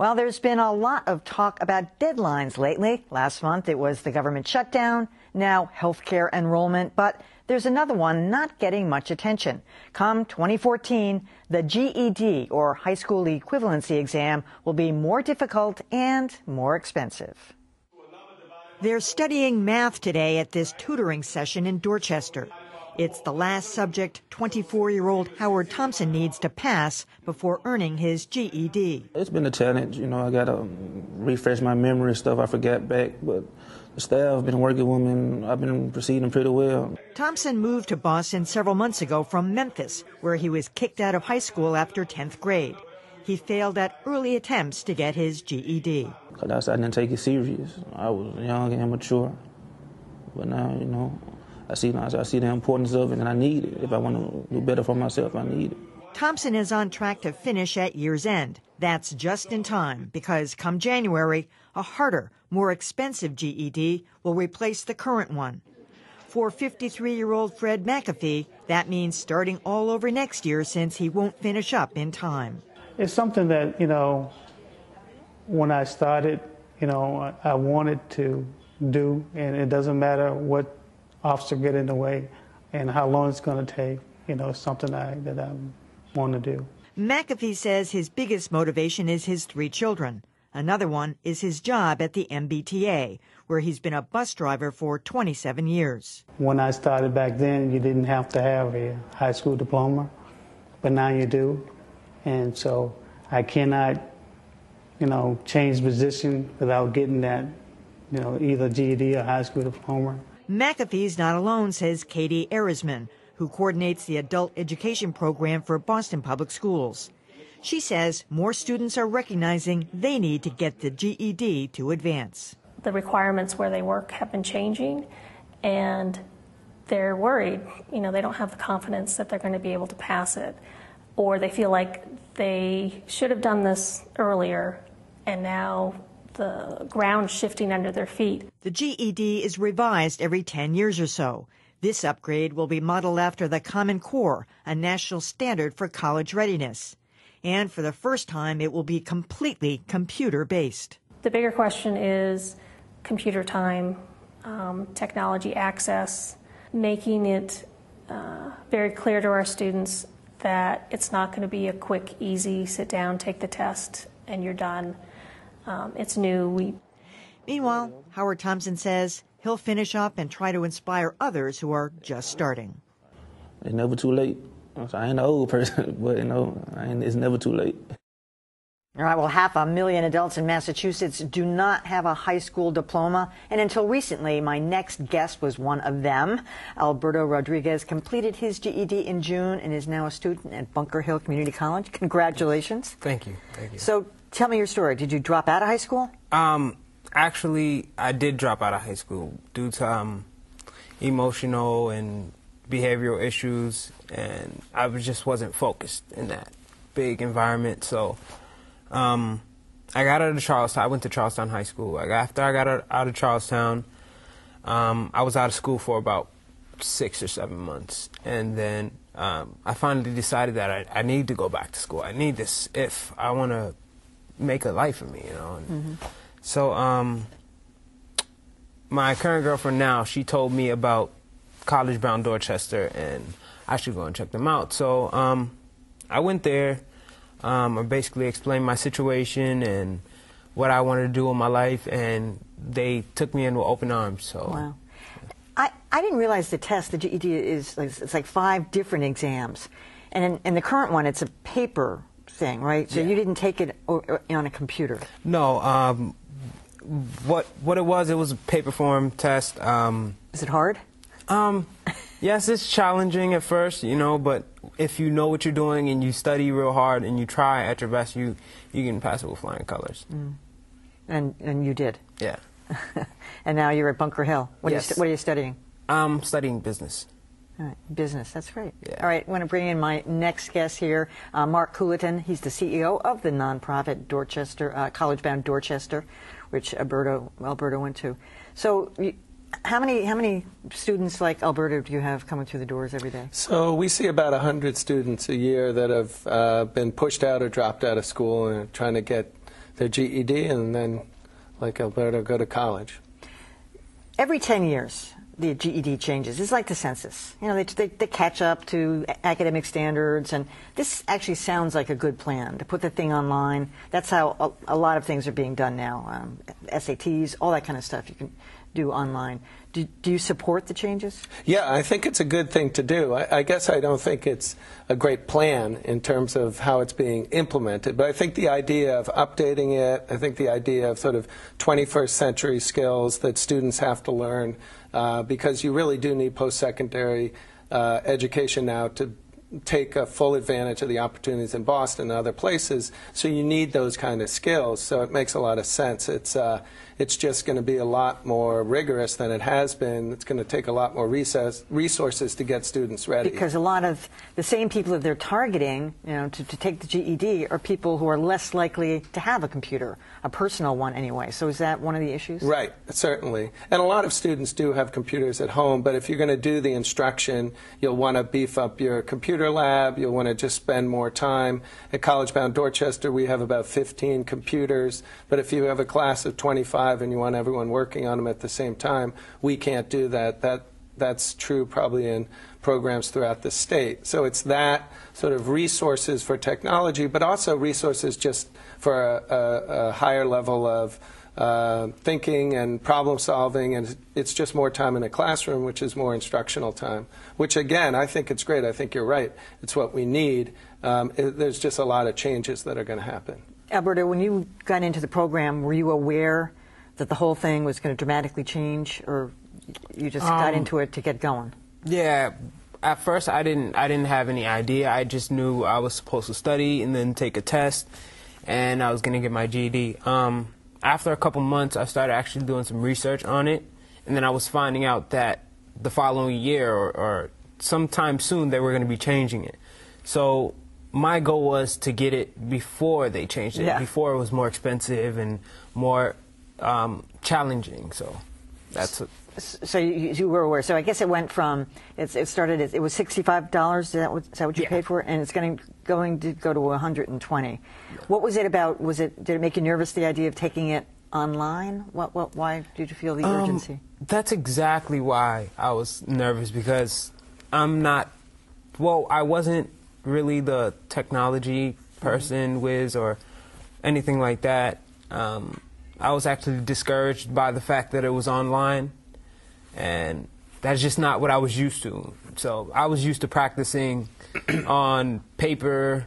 Well, there's been a lot of talk about deadlines lately. Last month it was the government shutdown, now healthcare enrollment, but there's another one not getting much attention. Come 2014, the GED, or high school equivalency exam, will be more difficult and more expensive. They're studying math today at this tutoring session in Dorchester. It's the last subject 24-year-old Howard Thompson needs to pass before earning his GED. It's been a challenge. You know, I got to refresh my memory and stuff I forgot back, but the staff been working with me and I've been proceeding pretty well. Thompson moved to Boston several months ago from Memphis, where he was kicked out of high school after 10th grade. He failed at early attempts to get his GED. Because I didn't take it serious. I was young and immature. But now, you know, I see the importance of it, and I need it. If I want to do better for myself, I need it. Thompson is on track to finish at year's end. That's just in time, because come January, a harder, more expensive GED will replace the current one. For 53-year-old Fred McAfee, that means starting all over next year since he won't finish up in time. It's something that, you know, when I started, you know, I wanted to do, and it doesn't matter what obstacle get in the way and how long it's going to take. You know, it's something that I want to do. McAfee says his biggest motivation is his 3 children. Another one is his job at the MBTA, where he's been a bus driver for 27 years. When I started back then, you didn't have to have a high school diploma, but now you do. And so I cannot, you know, change position without getting that, you know, either GED or high school diploma. McAfee's not alone, says Katie Erisman, who coordinates the adult education program for Boston Public Schools. She says more students are recognizing they need to get the GED to advance. The requirements where they work have been changing, and they're worried. You know, they don't have the confidence that they're going to be able to pass it, or they feel like they should have done this earlier, and now the ground shifting under their feet. The GED is revised every 10 years or so. This upgrade will be modeled after the Common Core, a national standard for college readiness. And for the first time, it will be completely computer-based. The bigger question is computer time, technology access, making it very clear to our students that it's not going to be a quick, easy, sit down, take the test, and you're done. It's new. Meanwhile, Howard Thompson says he'll finish up and try to inspire others who are just starting. It's never too late. I ain't an old person, but, you know, it's never too late. All right, well, 500,000 adults in Massachusetts do not have a high school diploma, and until recently, my next guest was one of them. Alberto Rodriguez completed his GED in June and is now a student at Bunker Hill Community College. Congratulations. Thank you. Thank you. So tell me your story. Did you drop out of high school? Actually, I did drop out of high school due to emotional and behavioral issues, and I just wasn't focused in that big environment. So I got out of Charlestown. I went to Charlestown High School. After I got out of Charlestown, I was out of school for about 6 or 7 months, and then I finally decided that I need to go back to school. I need this if I want to make a life for me, you know. And so my current girlfriend now, she told me about College Bound Dorchester, and I should go and check them out. So I went there. I basically explained my situation and what I wanted to do in my life, and they took me in with open arms. So. Wow. I didn't realize the test, the GED, is it's like 5 different exams. And in the current one, it's a paper thing, right? So you didn't take it on a computer. No. What it was a paper form test. Is it hard? Yes, it's challenging at first, you know, but if you know what you're doing and you study real hard and you try at your best, you can pass it with flying colors. And you did? Yeah. And now you're at Bunker Hill. What are you studying? I'm studying business. All right, business, that's great. Yeah. All right, I want to bring in my next guest here, Mark Cooliton. He's the CEO of the nonprofit Dorchester, College Bound Dorchester, which Alberto went to. So how many students like Alberto do you have coming through the doors every day? So we see about 100 students a year that have been pushed out or dropped out of school and are trying to get their GED and then, like Alberto, go to college. Every 10 years, the GED changes. It's like the census. You know, they catch up to academic standards, and this actually sounds like a good plan to put the thing online. That's how a lot of things are being done now. SATs, all that kind of stuff you can do online. Do you support the changes? Yeah, I think it's a good thing to do. I guess I don't think it's a great plan in terms of how it's being implemented, but I think the idea of updating it, I think the idea of sort of 21st century skills that students have to learn, because you really do need post-secondary education now to take a full advantage of the opportunities in Boston and other places, so you need those kind of skills, so it makes a lot of sense. It's just going to be a lot more rigorous than it has been. It's going to take a lot more resources to get students ready. Because a lot of the same people that they're targeting, you know, to take the GED are people who are less likely to have a computer, a personal one anyway. So is that one of the issues? Right, certainly. And a lot of students do have computers at home, but if you're going to do the instruction, you'll want to beef up your computer lab. You'll want to just spend more time. At College Bound Dorchester, we have about 15 computers, but if you have a class of 25 and you want everyone working on them at the same time, we can't do that. That's true probably in programs throughout the state. So it's that sort of resources for technology, but also resources just for a higher level of thinking and problem solving, and it's just more time in a classroom, which is more instructional time, which again, I think it's great. I think you're right. It's what we need. There's just a lot of changes that are going to happen. Alberto, when you got into the program, were you aware that the whole thing was going to dramatically change, or you just got into it to get going? Yeah, at first I didn't have any idea. I just knew I was supposed to study and then take a test, and I was going to get my GED. After a couple months, I started actually doing some research on it, and then I was finding out that the following year or sometime soon they were going to be changing it. So my goal was to get it before they changed it, before it was more expensive and more challenging. So that's what. So you were aware. So I guess it went from it started it was $65. Is that what you paid for it? And it's going to go to $120. What was it about? Did it make you nervous, the idea of taking it online? Why did you feel the urgency? That's exactly why I was nervous, because I wasn't really the technology person, whiz, or anything like that. I was actually discouraged by the fact that it was online, and that's just not what I was used to. So I was used to practicing on paper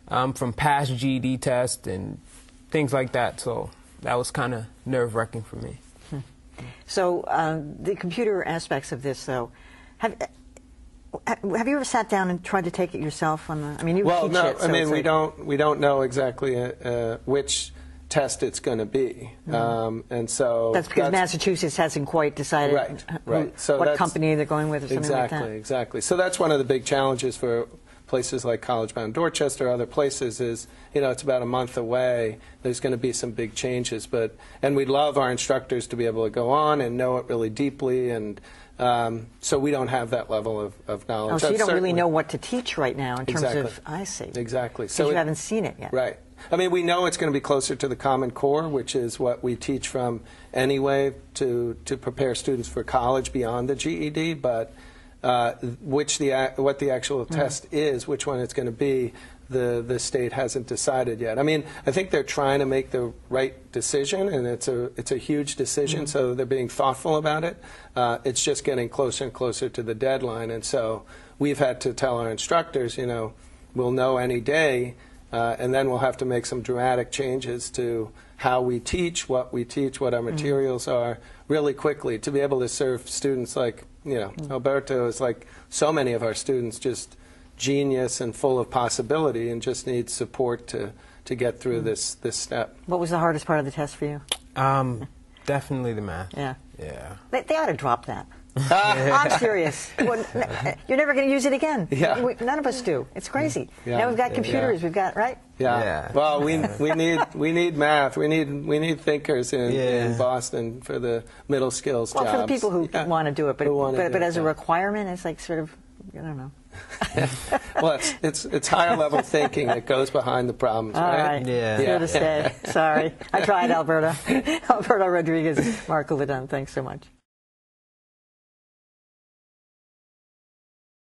from past GED tests and things like that. So that was kind of nerve-wracking for me. So the computer aspects of this, though, have you ever sat down and tried to take it yourself? On the, I mean, you teach no, it. So I mean, we don't know exactly which test it's going to be, and so that's because Massachusetts hasn't quite decided what company they're going with, or something like that. Exactly. So that's one of the big challenges for places like College Bound Dorchester, other places, is it's about a month away. There's going to be some big changes, and we'd love our instructors to be able to go on and know it really deeply, and so we don't have that level of knowledge. Oh, so you don't really know what to teach right now in terms of, I see. Exactly. So you haven't seen it yet. Right. I mean, we know it's going to be closer to the Common Core, which is what we teach from anyway to prepare students for college beyond the GED, but what the actual test is, which one it's going to be, the state hasn't decided yet. I mean, I think they're trying to make the right decision, and it's a huge decision, so they're being thoughtful about it. It's just getting closer and closer to the deadline, and so we've had to tell our instructors, we'll know any day, and then we'll have to make some dramatic changes to how we teach, what our materials are, really quickly, to be able to serve students like, Alberto is like so many of our students, just genius and full of possibility, and just needs support to get through this step. What was the hardest part of the test for you? Definitely the math. Yeah. Yeah. They ought to drop that. I'm serious. Well, you're never going to use it again. Yeah. None of us do. It's crazy. Yeah. Now we've got computers. We've got right. Yeah. Well, we need math. We need thinkers in Boston for the middle skills jobs. Well, for the people who want to do it, but as a requirement, it's like sort of, I don't know. Well, it's higher level thinking that goes behind the problems, All right. Yeah. Here to stay. Sorry. I tried, Alberto. Alberto Rodriguez, Mark Ledon, thanks so much.